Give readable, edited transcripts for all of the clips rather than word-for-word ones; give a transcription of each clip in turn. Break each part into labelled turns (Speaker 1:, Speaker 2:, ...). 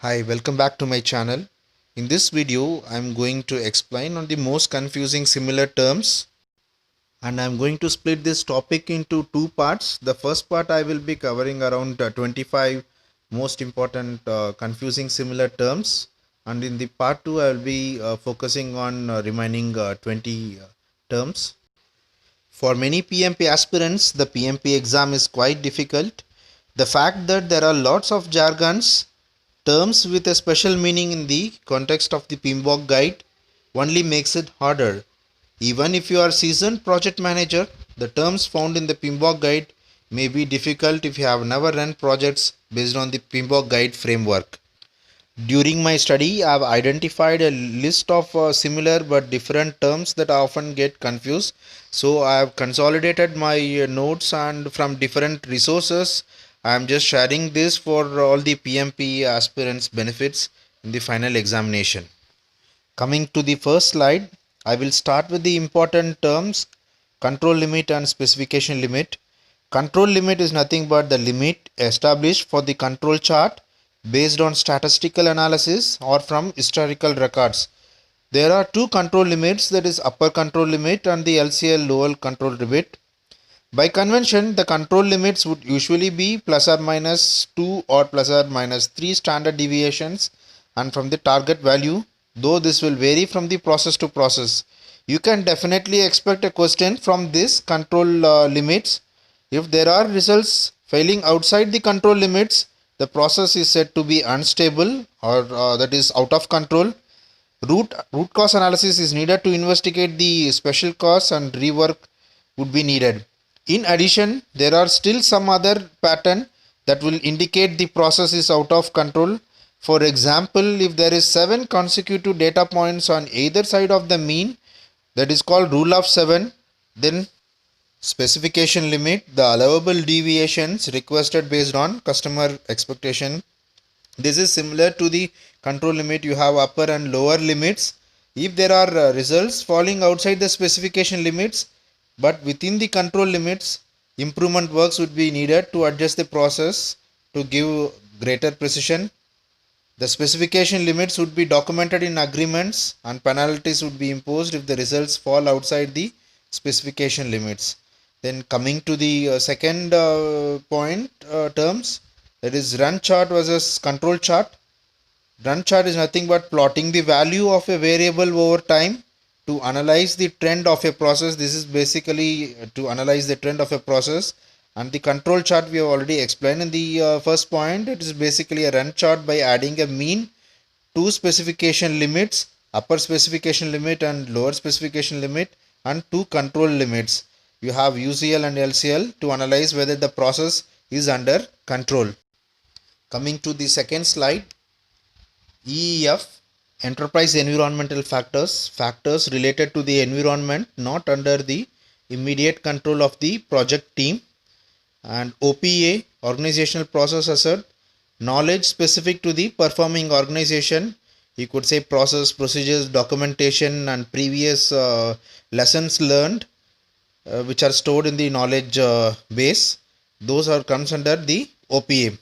Speaker 1: Hi, welcome back to my channel. In this video, I'm going to explain on the most confusing similar terms, and I'm going to split this topic into two parts. The first part I will be covering around 25 most important confusing similar terms, and in the part 2 I will be focusing on remaining 20 terms. For many PMP aspirants, the PMP exam is quite difficult. The fact that there are lots of jargons, terms with a special meaning in the context of the PMBOK guide only makes it harder. Even if you are a seasoned project manager, the terms found in the PMBOK guide may be difficult if you have never run projects based on the PMBOK guide framework. During my study, I have identified a list of similar but different terms that often get confused. So I have consolidated my notes and from different resources. I am just sharing this for all the PMP aspirants benefits in the final examination. Coming to the first slide, I will start with the important terms control limit and specification limit. Control limit is nothing but the limit established for the control chart based on statistical analysis or from historical records. There are two control limits, that is upper control limit and the LCL lower control limit. By convention, the control limits would usually be plus or minus 2 or plus or minus 3 standard deviations and from the target value, though this will vary from the process to process. You can definitely expect a question from this control limits. If there are results failing outside the control limits, the process is said to be unstable or that is out of control. Root cause analysis is needed to investigate the special cause and rework would be needed. In addition, there are still some other pattern that will indicate the process is out of control. For example, if there is 7 consecutive data points on either side of the mean, that is called rule of 7, then specification limit, the allowable deviations requested based on customer expectation. This is similar to the control limit. You have upper and lower limits. If there are results falling outside the specification limits but within the control limits, improvement works would be needed to adjust the process to give greater precision. The specification limits would be documented in agreements and penalties would be imposed if the results fall outside the specification limits. Then coming to the second point terms, that is run chart versus control chart. Run chart is nothing but plotting the value of a variable over time to analyze the trend of a process. This is basically to analyze the trend of a process. And the control chart we have already explained in the first point. It is basically a run chart by adding a mean, two specification limits, upper specification limit and lower specification limit, and two control limits. You have UCL and LCL to analyze whether the process is under control. Coming to the second slide, EEF, enterprise environmental factors, factors related to the environment not under the immediate control of the project team. And OPA, organizational process asset, knowledge specific to the performing organization. You could say process, procedures, documentation and previous lessons learned which are stored in the knowledge base. Those are comes under the OPA.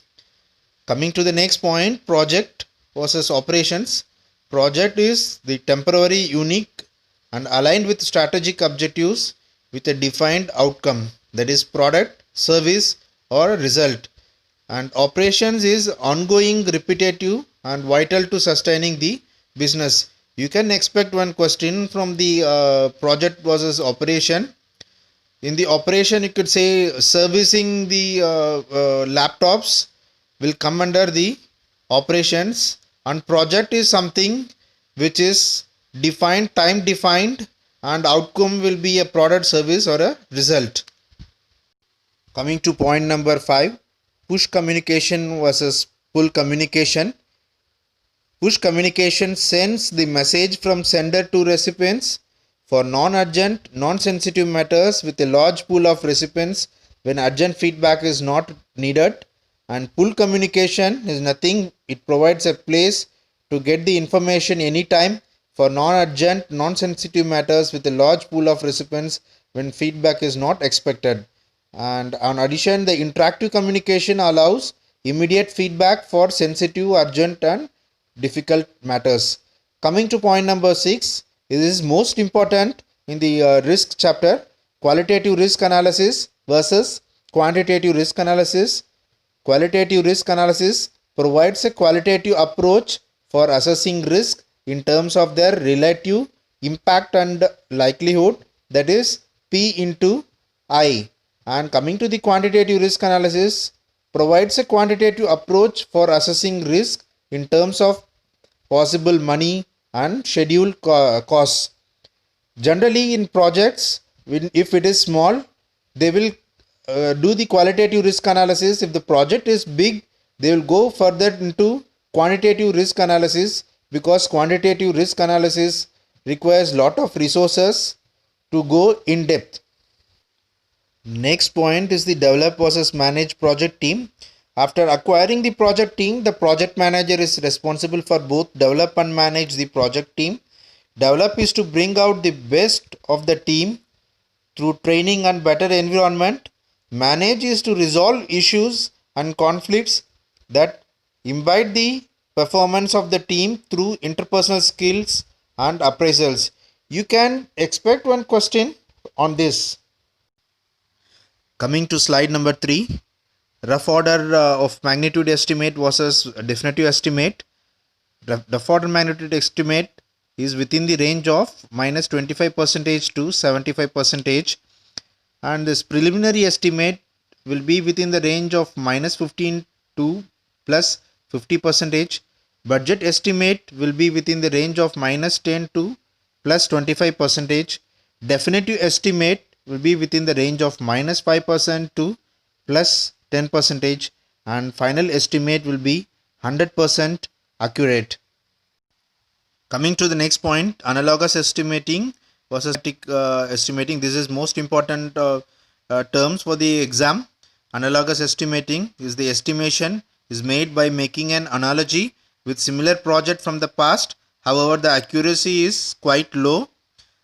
Speaker 1: Coming to the next point, project versus operations. Project is the temporary, unique and aligned with strategic objectives with a defined outcome, that is product, service or result. And operations is ongoing, repetitive and vital to sustaining the business. You can expect one question from the project versus operation. In the operation, you could say servicing the laptops will come under the operations, and project is something which is defined, time defined, and outcome will be a product, service or a result. Coming to point number 5, push communication versus pull communication. Push communication sends the message from sender to recipients for non-urgent, non-sensitive matters with a large pool of recipients when urgent feedback is not needed. And pull communication is nothing, it provides a place to get the information anytime for non-urgent, non-sensitive matters with a large pool of recipients when feedback is not expected. And in addition, the interactive communication allows immediate feedback for sensitive, urgent and difficult matters. Coming to point number 6, it is most important in the risk chapter: qualitative risk analysis versus quantitative risk analysis. Qualitative risk analysis provides a qualitative approach for assessing risk in terms of their relative impact and likelihood, that is P into I. And coming to the quantitative risk analysis, provides a quantitative approach for assessing risk in terms of possible money and schedule costs. Generally, in projects, if it is small, they will do the qualitative risk analysis. If the project is big, they will go further into quantitative risk analysis, because quantitative risk analysis requires lot of resources to go in depth. Next point is the develop versus manage project team. After acquiring the project team, the project manager is responsible for both develop and manage the project team. Develop is to bring out the best of the team through training and better environment. Manage is to resolve issues and conflicts that impede the performance of the team through interpersonal skills and appraisals. You can expect one question on this. Coming to slide number 3, rough order of magnitude estimate versus definitive estimate. Rough order magnitude estimate is within the range of minus 25% to 75%, and this preliminary estimate will be within the range of minus 15 to plus 50%. Budget estimate will be within the range of minus 10 to plus 25%. Definitive estimate will be within the range of minus 5% to plus 10%, and final estimate will be 100% accurate. Coming to the next point, analogous estimating versus estimating. This is most important terms for the exam. Analogous estimating is the estimation is made by making an analogy with similar project from the past. However, the accuracy is quite low.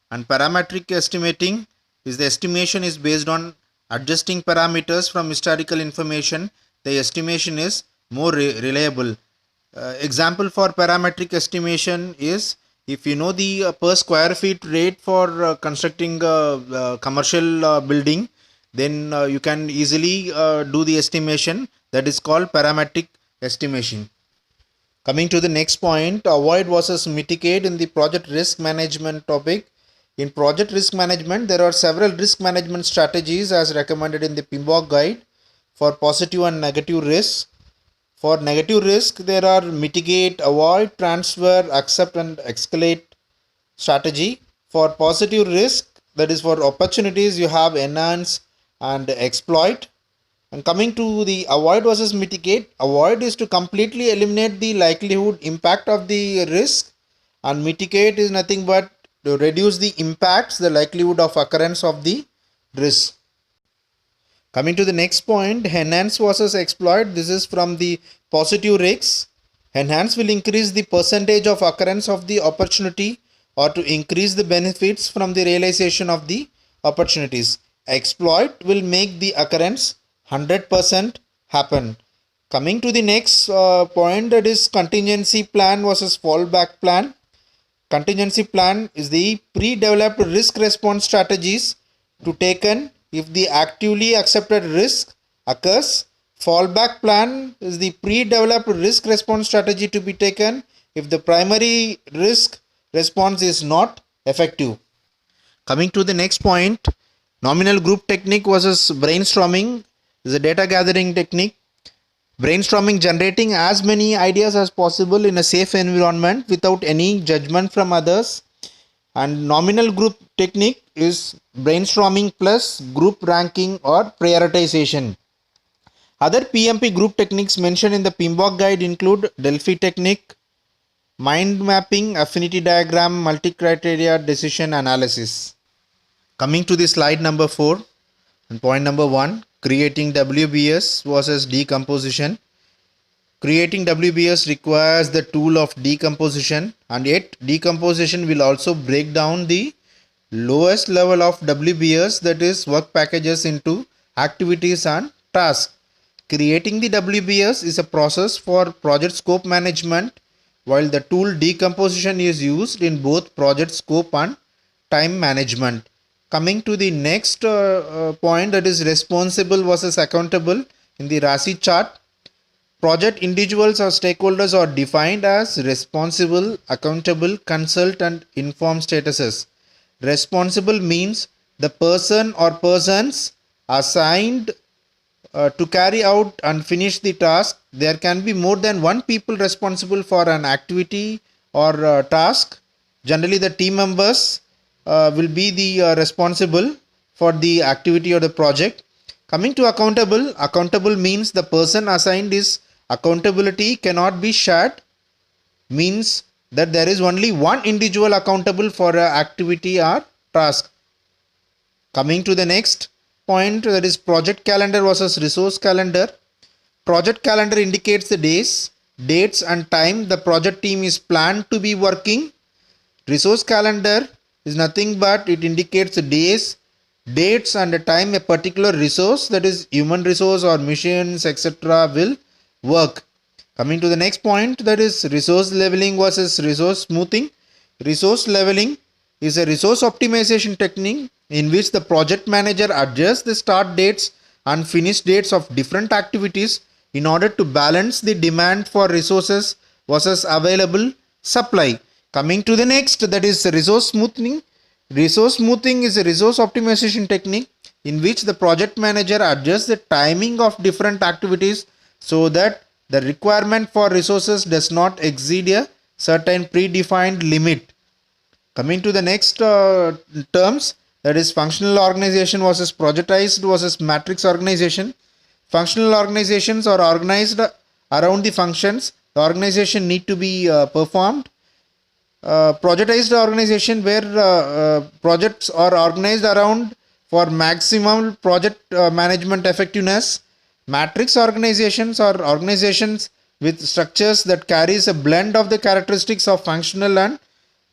Speaker 1: And parametric estimating is the estimation is based on adjusting parameters from historical information. The estimation is more reliable. Example for parametric estimation is, if you know the per square feet rate for constructing a commercial building, then you can easily do the estimation. That is called parametric estimation. Coming to the next point, avoid versus mitigate in the project risk management topic. In project risk management, there are several risk management strategies as recommended in the PMP guide for positive and negative risks. For negative risk, there are mitigate, avoid, transfer, accept and escalate strategy. For positive risk, that is for opportunities, you have enhance and exploit. And coming to the avoid versus mitigate, avoid is to completely eliminate the likelihood impact of the risk, and mitigate is nothing but to reduce the impacts, the likelihood of occurrence of the risk. Coming to the next point, enhance versus exploit. This is from the positive risks. Enhance will increase the percentage of occurrence of the opportunity or to increase the benefits from the realization of the opportunities. Exploit will make the occurrence 100% happen. Coming to the next point, that is contingency plan versus fallback plan. Contingency plan is the pre-developed risk response strategies to taken if the actively accepted risk occurs. Fallback plan is the pre-developed risk response strategy to be taken if the primary risk response is not effective. Coming to the next point, nominal group technique versus brainstorming is a data gathering technique. Brainstorming, generating as many ideas as possible in a safe environment without any judgment from others. And nominal group technique is brainstorming plus group ranking or prioritization. Other PMP group techniques mentioned in the PMP guide include Delphi technique, mind mapping, affinity diagram, multi-criteria decision analysis. Coming to the slide number 4 and point number 1, creating WBS versus decomposition. Creating WBS requires the tool of decomposition, and yet decomposition will also break down the lowest level of WBS, that is work packages, into activities and tasks. Creating the WBS is a process for project scope management while the tool decomposition is used in both project scope and time management. Coming to the next point, that is responsible versus accountable. In the RASI chart, project individuals or stakeholders are defined as responsible, accountable, consult and inform statuses. Responsible means the person or persons assigned to carry out and finish the task. There can be more than one people responsible for an activity or task. Generally, the team members will be the responsible for the activity or the project. Coming to accountable, accountable means the person assigned is accountability cannot be shared, means that there is only one individual accountable for an activity or task. Coming to the next point, that is project calendar versus resource calendar. Project calendar indicates the dates and time the project team is planned to be working. Resource calendar is nothing but it indicates the dates and the time a particular resource, that is human resource or machines etc. will work. Coming to the next point, that is resource leveling versus resource smoothing. Resource leveling is a resource optimization technique in which the project manager adjusts the start dates and finish dates of different activities in order to balance the demand for resources versus available supply. Coming to the next, that is resource smoothing. Resource smoothing is a resource optimization technique in which the project manager adjusts the timing of different activities so that the requirement for resources does not exceed a certain predefined limit. Coming to the next terms, that is functional organization versus projectized versus matrix organization. Functional organizations are organized around the functions the organization need to be performed. Projectized organization where projects are organized around for maximum project management effectiveness. Matrix organizations are organizations with structures that carries a blend of the characteristics of functional and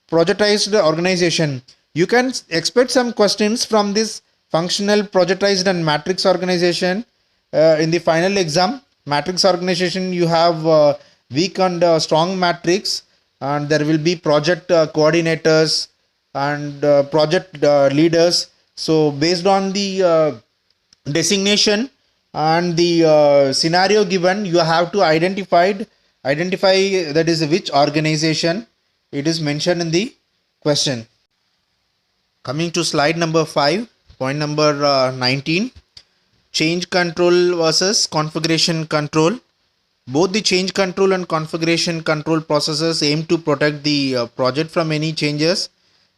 Speaker 1: projectized organization. You can expect some questions from this functional, projectized and matrix organization in the final exam. Matrix organization, you have weak and strong matrix, and there will be project coordinators and project leaders. So based on the designation and the scenario given, you have to identify that is which organization it is mentioned in the question. Coming to slide number 5, point number 19, change control versus configuration control. Both the change control and configuration control processes aim to protect the project from any changes.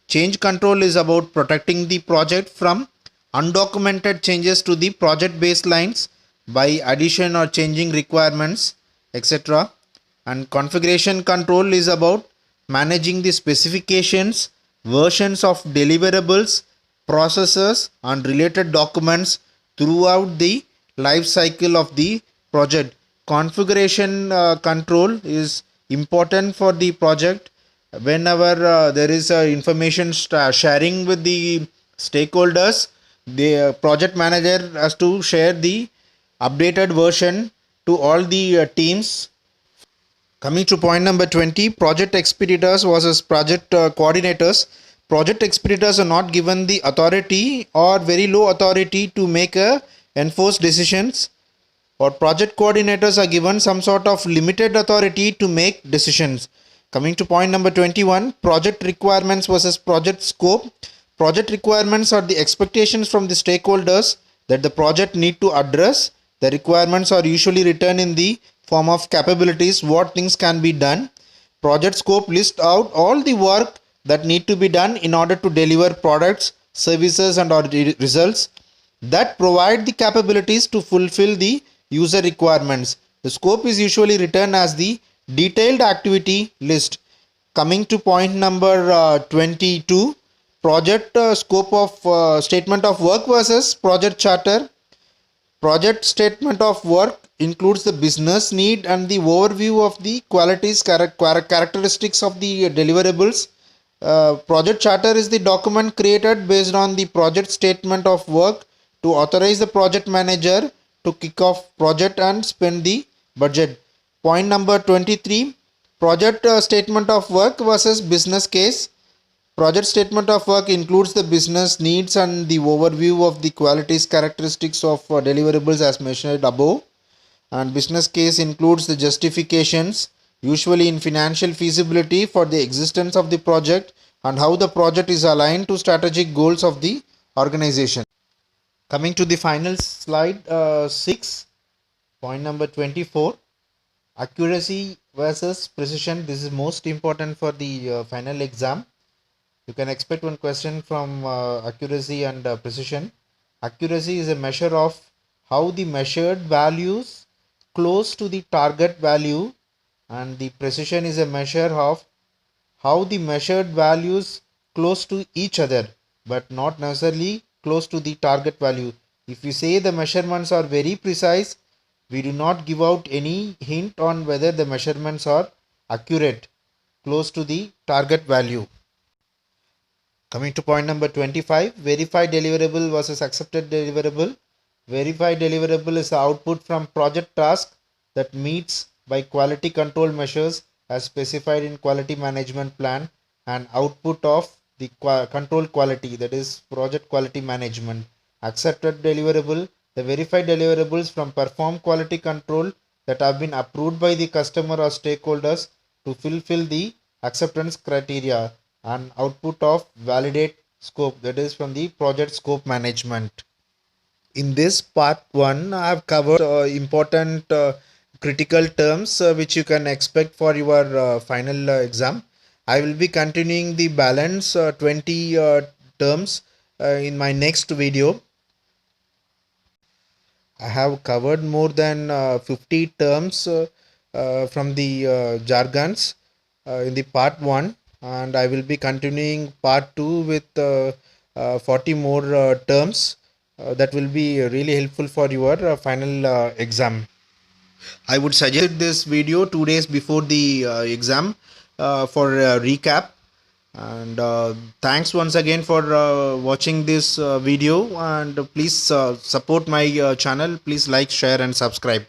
Speaker 1: Change control is about protecting the project from undocumented changes to the project baselines by addition or changing requirements, etc. And configuration control is about managing the specifications, versions of deliverables, processes and related documents throughout the life cycle of the project. Configuration control is important for the project whenever there is information sharing with the stakeholders. The project manager has to share the updated version to all the teams. Coming to point number 20, project expeditors versus project coordinators. Project expeditors are not given the authority or very low authority to make enforce decisions, or project coordinators are given some sort of limited authority to make decisions. Coming to point number 21, project requirements versus project scope. Project requirements are the expectations from the stakeholders that the project need to address. The requirements are usually written in the form of capabilities, what things can be done. Project scope lists out all the work that need to be done in order to deliver products, services and or results that provide the capabilities to fulfill the user requirements. The scope is usually written as the detailed activity list. Coming to point number 22, project scope of statement of work versus project charter. Project statement of work includes the business need and the overview of the qualities, characteristics of the deliverables. Project charter is the document created based on the project statement of work to authorize the project manager to kick off project and spend the budget. Point number 23, Project statement of work versus business case. Project statement of work includes the business needs and the overview of the qualities characteristics of deliverables as mentioned above. And business case includes the justifications, usually in financial feasibility for the existence of the project and how the project is aligned to strategic goals of the organization. Coming to the final slide 6, point number 24, accuracy versus precision. This is most important for the final exam. You can expect one question from accuracy and precision. Accuracy is a measure of how the measured values close to the target value, and the precision is a measure of how the measured values close to each other but not necessarily close to the target value. If we say the measurements are very precise, we do not give out any hint on whether the measurements are accurate, close to the target value. Coming to point number 25, verified deliverable versus accepted deliverable. Verified deliverable is the output from project task that meets by quality control measures as specified in quality management plan, and output of the control quality, that is project quality management. Accepted deliverable, the verified deliverables from perform quality control that have been approved by the customer or stakeholders to fulfill the acceptance criteria, and output of validate scope, that is from the project scope management. In this part 1, I have covered important critical terms which you can expect for your final exam. I will be continuing the balance 20 terms in my next video. I have covered more than 50 terms from the jargons in the part 1, and I will be continuing part 2 with 40 more terms that will be really helpful for your final exam. I would suggest this video 2 days before the exam for a recap. And thanks once again for watching this video, and please support my channel. Please like, share and subscribe.